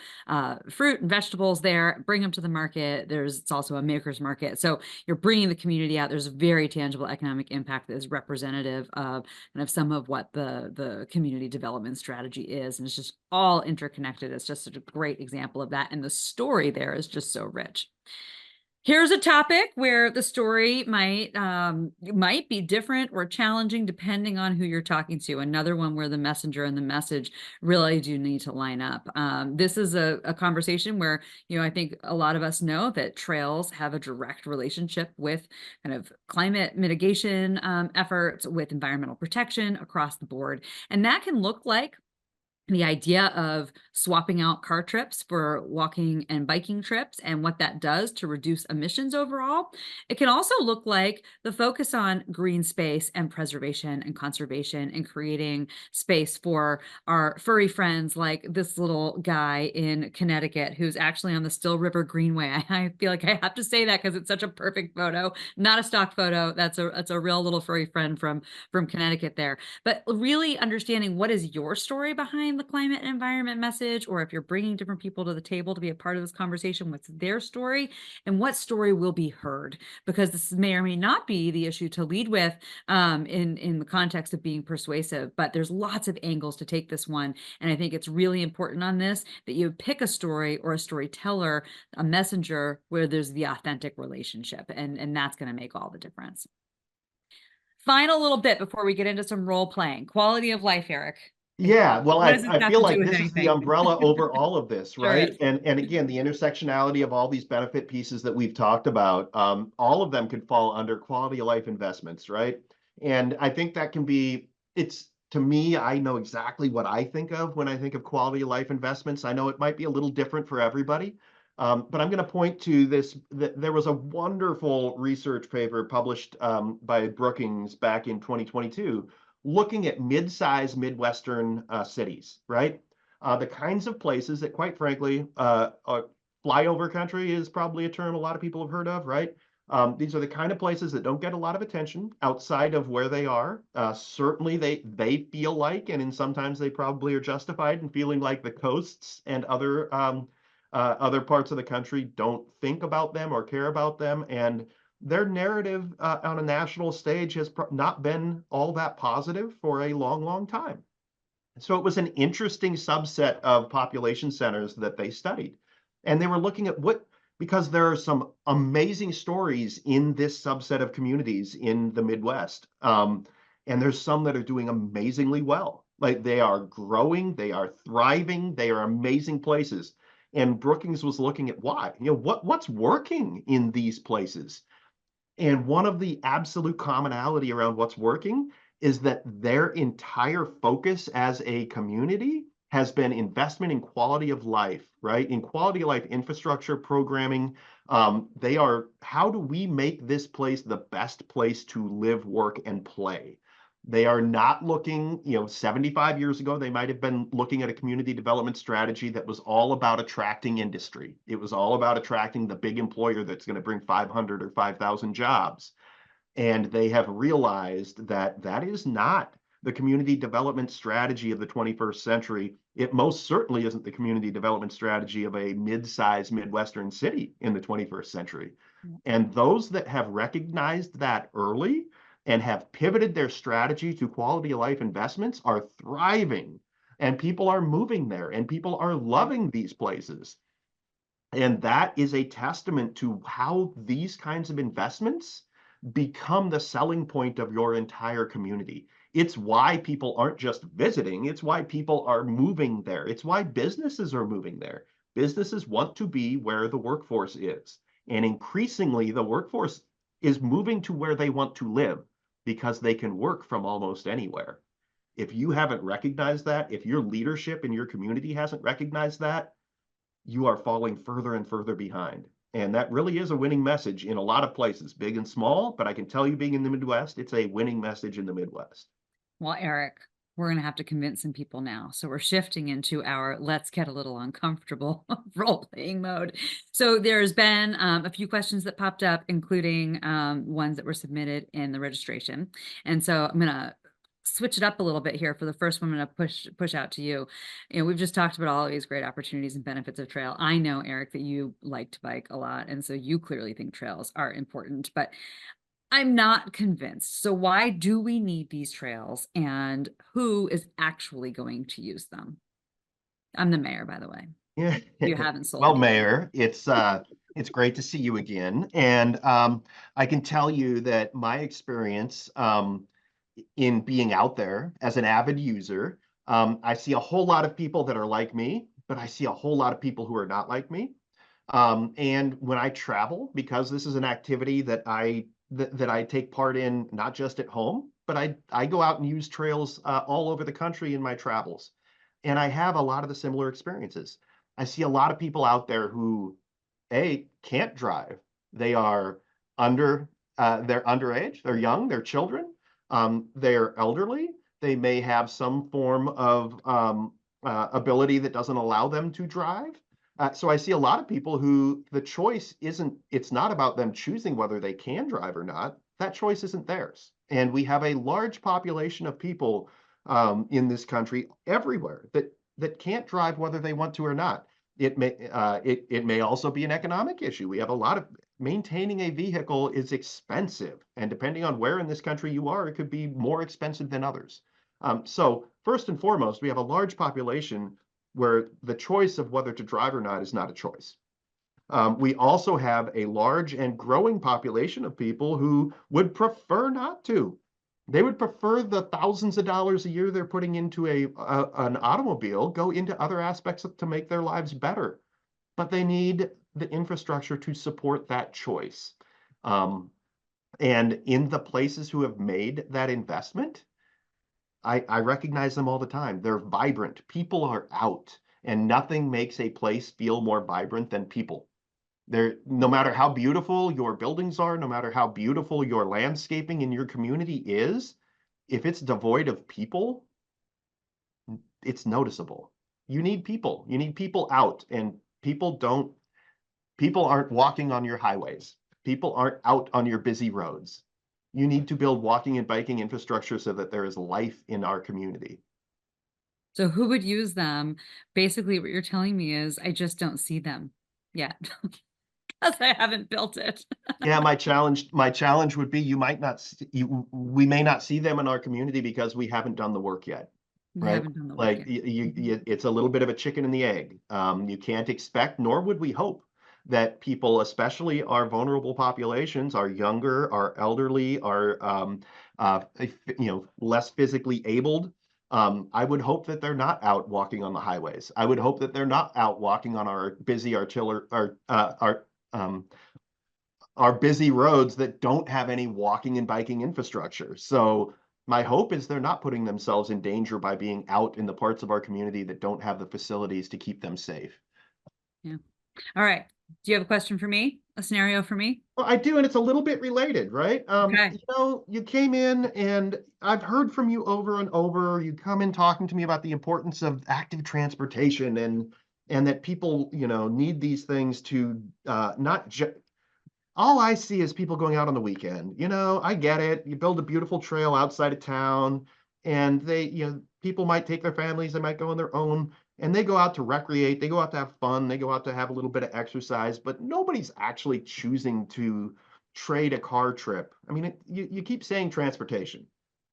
fruit and vegetables there, bring them to the market. It's also a maker's market. So you're bringing the community out. There's a very tangible economic impact that is representative of kind of some of what the community development strategy is. And it's just all interconnected. It's just such a great example of that. And the story there is just so rich. Here's a topic where the story might be different or challenging depending on who you're talking to. Another one where the messenger and the message really do need to line up. This is a conversation where, I think a lot of us know that trails have a direct relationship with kind of climate mitigation efforts, with environmental protection across the board. And that can look like the idea of swapping out car trips for walking and biking trips and what that does to reduce emissions overall. It can also look like the focus on green space and preservation and conservation and creating space for our furry friends, like this little guy in Connecticut who's actually on the Still River Greenway. I feel like I have to say that because it's such a perfect photo, not a stock photo. That's a real little furry friend from Connecticut there. But really understanding what is your story behind the climate and environment message, or if you're bringing different people to the table to be a part of this conversation, what's their story and what story will be heard? Because this may or may not be the issue to lead with in the context of being persuasive, but there's lots of angles to take this one. And I think it's really important on this that you pick a story or a storyteller, a messenger where there's the authentic relationship, and that's going to make all the difference. Final little bit before we get into some role playing. Quality of life, Eric. Yeah, well, What does this I have feel to do like with this is the anything? umbrella over all of this, Sure right? is. And again, the intersectionality of all these benefit pieces that we've talked about, all of them could fall under quality of life investments, right? And I think that can be, it's to me, I know exactly what I think of when I think of quality of life investments. I know it might be a little different for everybody, but I'm going to point to this. There was a wonderful research paper published by Brookings back in 2022 looking at mid-sized Midwestern cities, right? The kinds of places that, quite frankly, flyover country is probably a term a lot of people have heard of, right? These are the kind of places that don't get a lot of attention outside of where they are. Certainly, they feel like, and in sometimes they probably are justified in feeling like the coasts and other parts of the country don't think about them or care about them, and their narrative on a national stage has not been all that positive for a long, long time. So it was an interesting subset of population centers that they studied. And they were looking at because there are some amazing stories in this subset of communities in the Midwest. And there's some that are doing amazingly well. Like they are growing, they are thriving, they are amazing places. And Brookings was looking at why, what's working in these places. And one of the absolute commonality around what's working is that their entire focus as a community has been investment in quality of life, right? In quality of life infrastructure programming. How do we make this place the best place to live, work, and play? They are not looking, 75 years ago, they might have been looking at a community development strategy that was all about attracting industry. It was all about attracting the big employer that's going to bring 500 or 5,000 jobs. And they have realized that that is not the community development strategy of the 21st century. It most certainly isn't the community development strategy of a mid-sized Midwestern city in the 21st century. And those that have recognized that early and have pivoted their strategy to quality of life investments are thriving. And people are moving there and people are loving these places. And that is a testament to how these kinds of investments become the selling point of your entire community. It's why people aren't just visiting, it's why people are moving there. It's why businesses are moving there. Businesses want to be where the workforce is. And increasingly, the workforce is moving to where they want to live because they can work from almost anywhere. If you haven't recognized that, if your leadership in your community hasn't recognized that, you are falling further and further behind. And that really is a winning message in a lot of places, big and small. But I can tell you, being in the Midwest, it's a winning message in the Midwest. Well, Eric, we're going to have to convince some people now. So we're shifting into our let's get a little uncomfortable role playing mode. So there's been a few questions that popped up, including ones that were submitted in the registration. And so I'm going to switch it up a little bit here. For the first one, I'm going to push out to you. We've just talked about all of these great opportunities and benefits of trail. I know, Eric, that you like to bike a lot, and so you clearly think trails are important, but I'm not convinced. So why do we need these trails, and who is actually going to use them? I'm the mayor, by the way. Yeah. You haven't Well, sold me. Mayor, it's great to see you again. And I can tell you that my experience in being out there as an avid user, I see a whole lot of people that are like me, but I see a whole lot of people who are not like me. And when I travel, because this is an activity that I take part in, not just at home, but I go out and use trails all over the country in my travels. And I have a lot of the similar experiences. I see a lot of people out there who, can't drive. They are they're underage, they're young, they're children, they're elderly. They may have some form of ability that doesn't allow them to drive. So I see a lot of people who the choice isn't, it's not about them choosing whether they can drive or not. That choice isn't theirs. And we have a large population of people in this country everywhere that can't drive whether they want to or not. It may also be an economic issue. We have a lot of maintaining a vehicle is expensive, and depending on where in this country you are, it could be more expensive than others. So first and foremost, we have a large population where the choice of whether to drive or not is not a choice. We also have a large and growing population of people who would prefer not to. They would prefer the thousands of dollars a year they're putting into an automobile go into other aspects to make their lives better. But they need the infrastructure to support that choice. And in the places who have made that investment, I recognize them all the time. They're vibrant. People are out, and nothing makes a place feel more vibrant than people. No matter how beautiful your buildings are, no matter how beautiful your landscaping in your community is, if it's devoid of people, it's noticeable. You need people. You need people out, and people aren't walking on your highways. People aren't out on your busy roads. You need to build walking and biking infrastructure so that there is life in our community. So who would use them? Basically, what you're telling me is I just don't see them yet because I haven't built it. Yeah, my challenge would be we may not see them in our community because we haven't done the work yet. I right? haven't done the work Like yet. Mhm. it's a little bit of a chicken and the egg. You can't expect, nor would we hope, that people, especially our vulnerable populations, our younger, our elderly, our less physically abled. I would hope that they're not out walking on the highways. I would hope that they're not out walking on our busy artillery, um, our busy roads that don't have any walking and biking infrastructure. So my hope is they're not putting themselves in danger by being out in the parts of our community that don't have the facilities to keep them safe. Yeah. All right. Do you have a question for me? A scenario for me? Well, I do, and it's a little bit related, right? Okay. You came in and I've heard from you over and over. You come in talking to me about the importance of active transportation and that people, need these things to not just all I see is people going out on the weekend. I get it. You build a beautiful trail outside of town, and people might take their families, they might go on their own, and they go out to recreate, they go out to have fun, they go out to have a little bit of exercise, but nobody's actually choosing to trade a car trip. I mean, you keep saying transportation.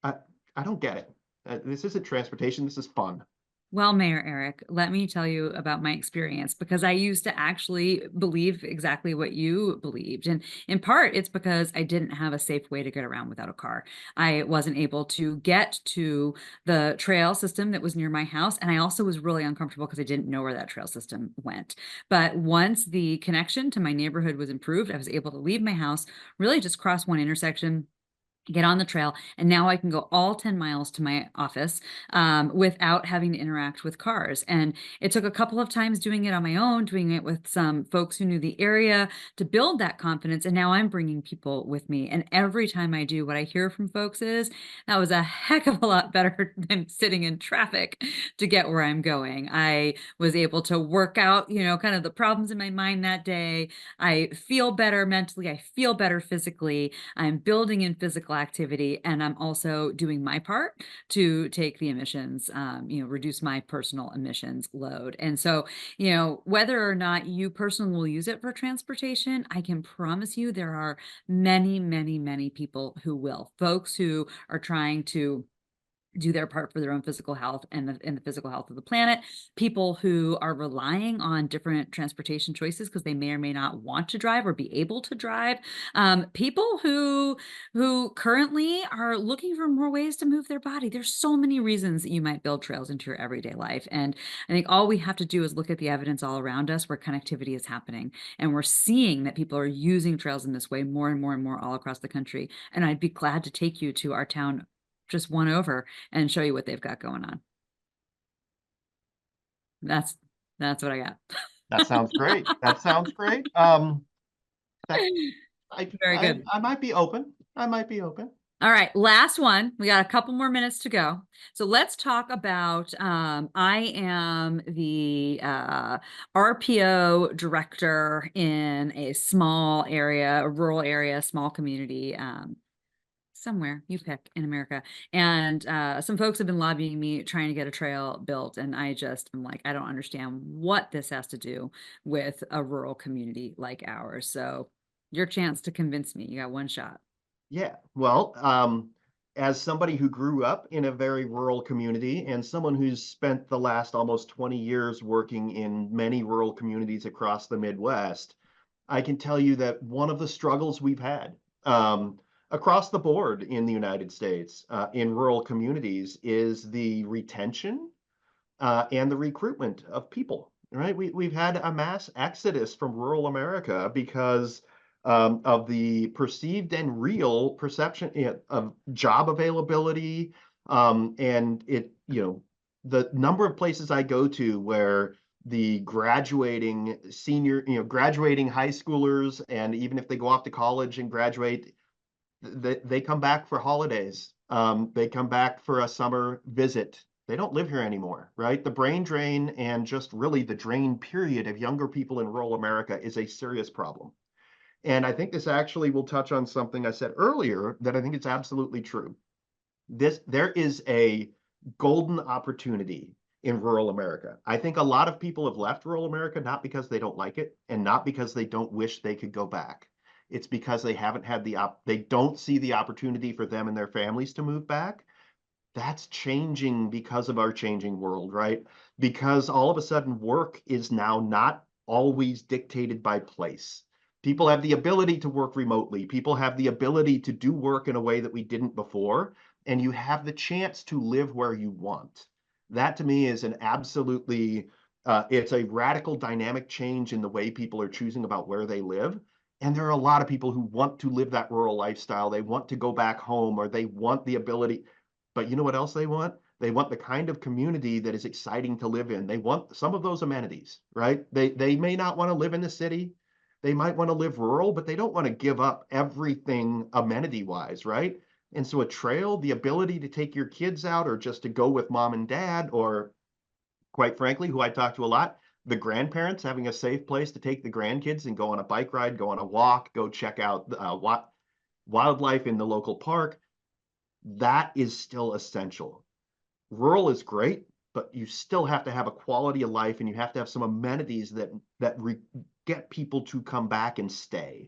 I, I don't get it. This isn't transportation, this is fun. Well, Mayor Eric, let me tell you about my experience because I used to actually believe exactly what you believed. And in part, it's because I didn't have a safe way to get around without a car. I wasn't able to get to the trail system that was near my house. And I also was really uncomfortable because I didn't know where that trail system went. But once the connection to my neighborhood was improved, I was able to leave my house, really just cross one intersection, get on the trail, and now I can go all 10 miles to my office without having to interact with cars. And it took a couple of times doing it on my own, doing it with some folks who knew the area to build that confidence. And now I'm bringing people with me. And every time I do, what I hear from folks is that was a heck of a lot better than sitting in traffic to get where I'm going. I was able to work out, kind of the problems in my mind that day. I feel better mentally. I feel better physically. I'm building in physical activity, and I'm also doing my part to take the emissions, reduce my personal emissions load. And so, whether or not you personally will use it for transportation, I can promise you there are many, many, many people who will. Folks who are trying to do their part for their own physical health and the physical health of the planet. People who are relying on different transportation choices because they may or may not want to drive or be able to drive. People who currently are looking for more ways to move their body. There's so many reasons that you might build trails into your everyday life. And I think all we have to do is look at the evidence all around us where connectivity is happening. And we're seeing that people are using trails in this way more and more and more all across the country. And I'd be glad to take you to our town just one over and show you what they've got going on. That's that's what I got. That sounds great. That sounds great. That I Very I good. I might be open. I might be open. All right, last one. We got a couple more minutes to go. So let's talk about I am the RPO director in a small area, a rural area, small community. Somewhere you pick in America. And some folks have been lobbying me trying to get a trail built. And I'm like, I don't understand what this has to do with a rural community like ours. So your chance to convince me. You got one shot. Yeah. Well, as somebody who grew up in a very rural community and someone who's spent the last almost 20 years working in many rural communities across the Midwest, I can tell you that one of the struggles we've had across the board in the United States in rural communities is the retention and the recruitment of people, right? We've had a mass exodus from rural America because of the perceived and real perception of job availability. And the number of places I go to where the graduating high schoolers, and even if they go off to college and graduate, they come back for holidays. They come back for a summer visit. They don't live here anymore, right? The brain drain and just really the drain period of younger people in rural America is a serious problem. And I think this actually will touch on something I said earlier that I think is absolutely true. There is a golden opportunity in rural America. I think a lot of people have left rural America not because they don't like it and not because they don't wish they could go back. It's because they haven't had they don't see the opportunity for them and their families to move back. That's changing because of our changing world, right? Because all of a sudden work is now not always dictated by place. People have the ability to work remotely. People have the ability to do work in a way that we didn't before, and you have the chance to live where you want. That to me is an absolutely it's a radical dynamic change in the way people are choosing about where they live. And there are a lot of people who want to live that rural lifestyle. They want to go back home, or they want the ability. But you know what else they want? They want the kind of community that is exciting to live in. They want some of those amenities, right? They may not want to live in the city. They might want to live rural, but they don't want to give up everything amenity wise, right? And so a trail, the ability to take your kids out or just to go with mom and dad, or quite frankly, who I talk to a lot, the grandparents having a safe place to take the grandkids and go on a bike ride, go on a walk, go check out wildlife in the local park, that is still essential. Rural is great, but you still have to have a quality of life, and you have to have some amenities that get people to come back and stay.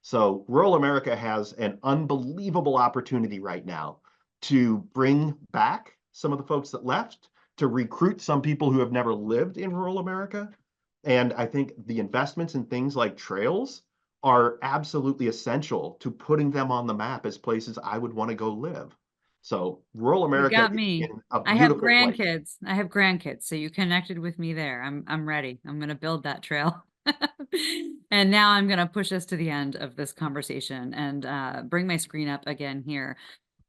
So rural America has an unbelievable opportunity right now to bring back some of the folks that left, to recruit some people who have never lived in rural America. And I think the investments in things like trails are absolutely essential to putting them on the map as places I would want to go live. So rural You America got is me. in a I have beautiful place. grandkids. I have grandkids, so you connected with me there. I'm ready. I'm gonna build that trail. And now I'm gonna push us to the end of this conversation and bring my screen up again here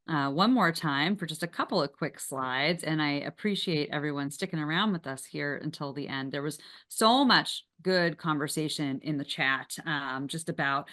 one more time for just a couple of quick slides. And I appreciate everyone sticking around with us here until the end. There was so much good conversation in the chat just about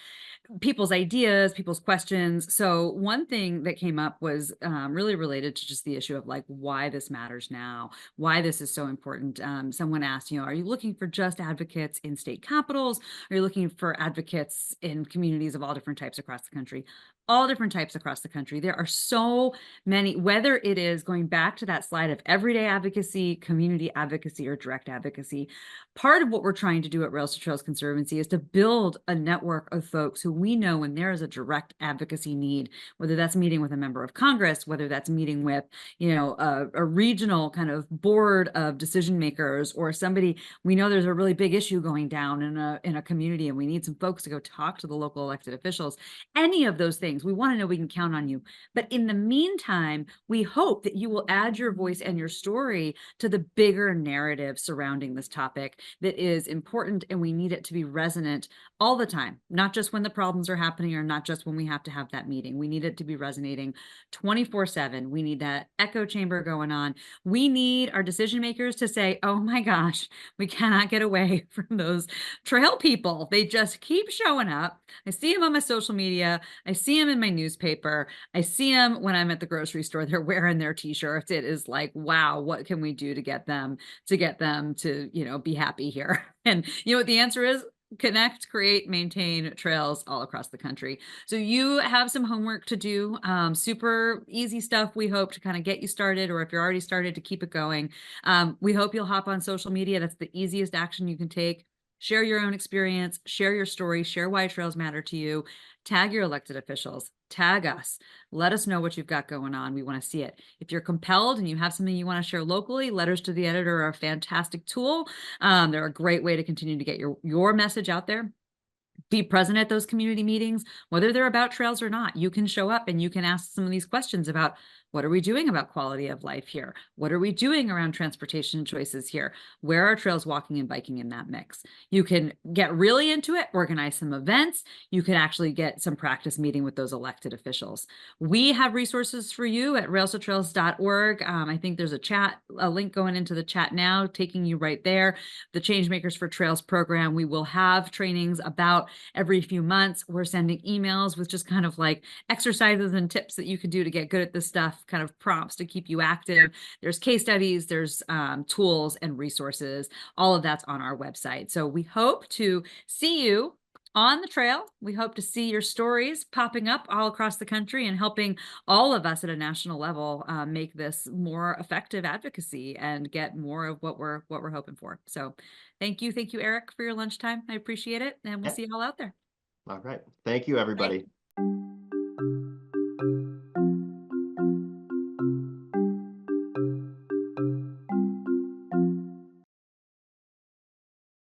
people's ideas, people's questions. So one thing that came up was really related to just the issue of like why this matters now, why this is so important. Someone asked, are you looking for just advocates in state capitals? Are you looking for advocates in communities of all different types across the country? All different types across the country. There are so many, whether it is going back to that slide of everyday advocacy, community advocacy, or direct advocacy. Part of what we're trying to do at Rails to Trails Conservancy is to build a network of folks who we know when there is a direct advocacy need, whether that's meeting with a member of Congress, whether that's meeting with, a regional kind of board of decision makers, or somebody, we know there's a really big issue going down in a community and we need some folks to go talk to the local elected officials. Any of those things, we want to know we can count on you. But in the meantime, we hope that you will add your voice and your story to the bigger narrative surrounding this topic that is important, and we need it to be resonant all the time, not just when the problems are happening or not just when we have to have that meeting. We need it to be resonating 24/7. We need that echo chamber going on. We need our decision makers to say, oh my gosh, we cannot get away from those trail people. They just keep showing up. I see them on my social media. I see them in my newspaper. I see them when I'm at the grocery store. They're wearing their t-shirts. It is like, wow, what can we do to get them to be happy here? And you know what the answer is? Connect, create, maintain trails all across the country. So you have some homework to do. Super easy stuff, we hope, to kind of get you started, or if you're already started, to keep it going. We hope you'll hop on social media. That's the easiest action you can take. Share your own experience, share your story, share why trails matter to you, tag your elected officials, tag us, let us know what you've got going on. We want to see it. If you're compelled and you have something you want to share locally, letters to the editor are a fantastic tool. They're a great way to continue to get your message out there. Be present at those community meetings, whether they're about trails or not. You can show up and you can ask some of these questions about, what are we doing about quality of life here? What are we doing around transportation choices here? Where are trails, walking, and biking in that mix? You can get really into it, organize some events. You can actually get some practice meeting with those elected officials. We have resources for you at railstotrails.org. I think there's a link going into the chat now, taking you right there. The Changemakers for Trails program. We will have trainings about every few months. We're sending emails with just kind of like exercises and tips that you can do to get good at this stuff, kind of prompts to keep you active. There's case studies, there's tools and resources. All of that's on our website. So we hope to see you on the trail. We hope to see your stories popping up all across the country and helping all of us at a national level make this more effective advocacy and get more of what we're hoping for. So thank you, Eric, for your lunchtime. I appreciate it, and we'll Yeah. see you all out there. All right. Thank you, Thank everybody.